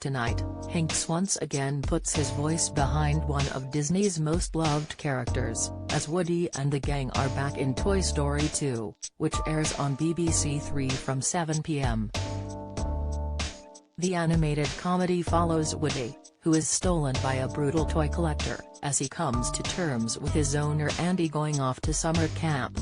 Tonight, Hanks once again puts his voice behind one of Disney's most loved characters, as Woody and the gang are back in Toy Story 2, which airs on BBC Three from 7 p.m. The animated comedy follows Woody, who is stolen by a brutal toy collector, as he comes to terms with his owner Andy going off to summer camp.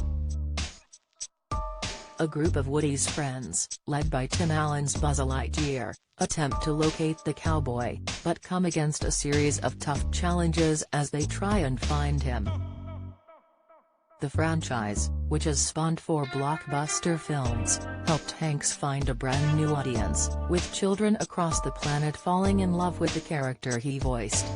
A group of Woody's friends, led by Tim Allen's Buzz Lightyear, attempt to locate the cowboy, but come against a series of tough challenges as they try and find him. The franchise, which has spawned 4 blockbuster films, helped Hanks find a brand new audience, with children across the planet falling in love with the character he voiced.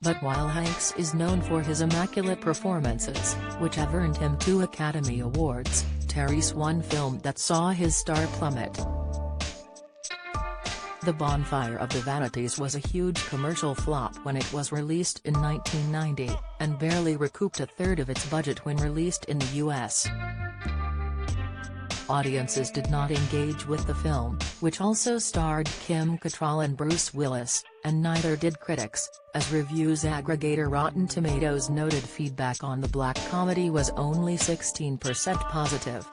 But while Hanks is known for his immaculate performances, which have earned him 2 Academy Awards, Terry's one film that saw his star plummet. The Bonfire of the Vanities was a huge commercial flop when it was released in 1990, and barely recouped a third of its budget when released in the US. Audiences did not engage with the film, which also starred Kim Cattrall and Bruce Willis, and neither did critics, as reviews aggregator Rotten Tomatoes noted feedback on the black comedy was only 16% positive.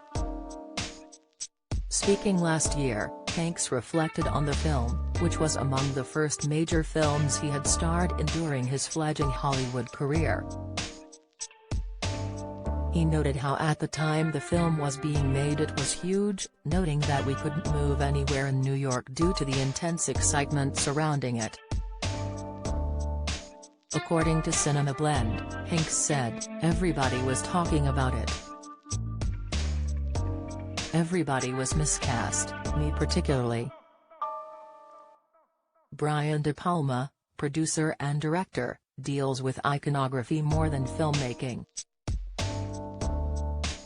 Speaking last year, Hanks reflected on the film, which was among the first major films he had starred in during his fledgling Hollywood career. He noted how at the time the film was being made it was huge, noting that we couldn't move anywhere in New York due to the intense excitement surrounding it. According to Cinema Blend, Hanks said, "Everybody was talking about it. Everybody was miscast, me particularly." Brian De Palma, producer and director, deals with iconography more than filmmaking.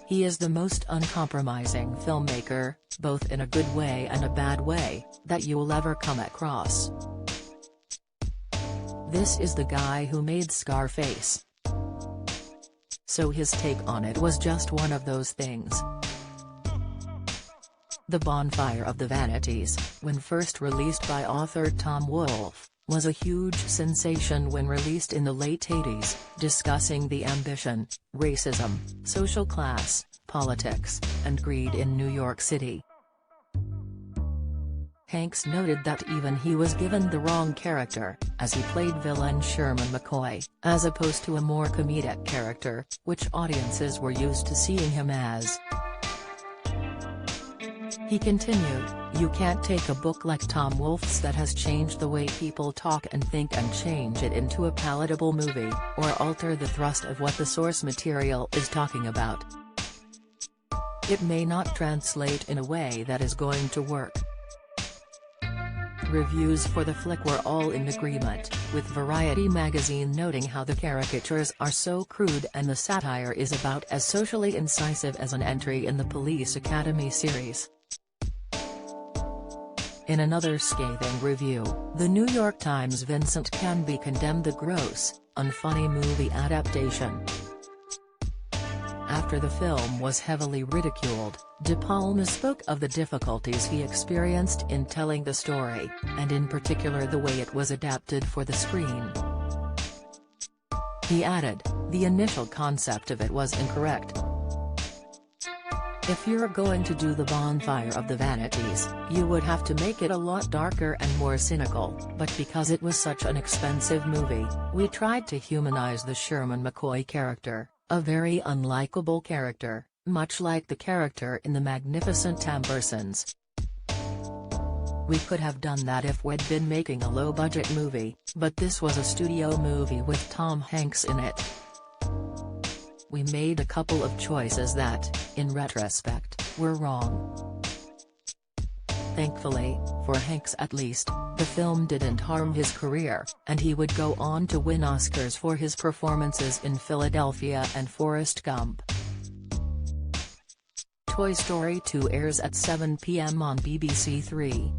He is the most uncompromising filmmaker, both in a good way and a bad way, that you'll ever come across. This is the guy who made Scarface. So his take on it was just one of those things. The Bonfire of the Vanities, when first released by author Tom Wolfe, was a huge sensation when released in the late 80s, discussing the ambition, racism, social class, politics, and greed in New York City. Hanks noted that even he was given the wrong character, as he played villain Sherman McCoy, as opposed to a more comedic character, which audiences were used to seeing him as. He continued, "You can't take a book like Tom Wolfe's that has changed the way people talk and think and change it into a palatable movie, or alter the thrust of what the source material is talking about. It may not translate in a way that is going to work." Reviews for the flick were all in agreement, with Variety magazine noting how the caricatures are so crude and the satire is about as socially incisive as an entry in the Police Academy series. In another scathing review, the New York Times' Vincent Canby condemned the gross, unfunny movie adaptation. After the film was heavily ridiculed, De Palma spoke of the difficulties he experienced in telling the story, and in particular the way it was adapted for the screen. He added, "The initial concept of it was incorrect. If you're going to do the Bonfire of the Vanities, you would have to make it a lot darker and more cynical, but because it was such an expensive movie, we tried to humanize the Sherman McCoy character, a very unlikable character, much like the character in The Magnificent Ambersons. We could have done that if we'd been making a low-budget movie, but this was a studio movie with Tom Hanks in it. We made a couple of choices that, in retrospect, were wrong." Thankfully, for Hanks at least, the film didn't harm his career, and he would go on to win Oscars for his performances in Philadelphia and Forrest Gump. Toy Story 2 airs at 7 p.m. on BBC Three.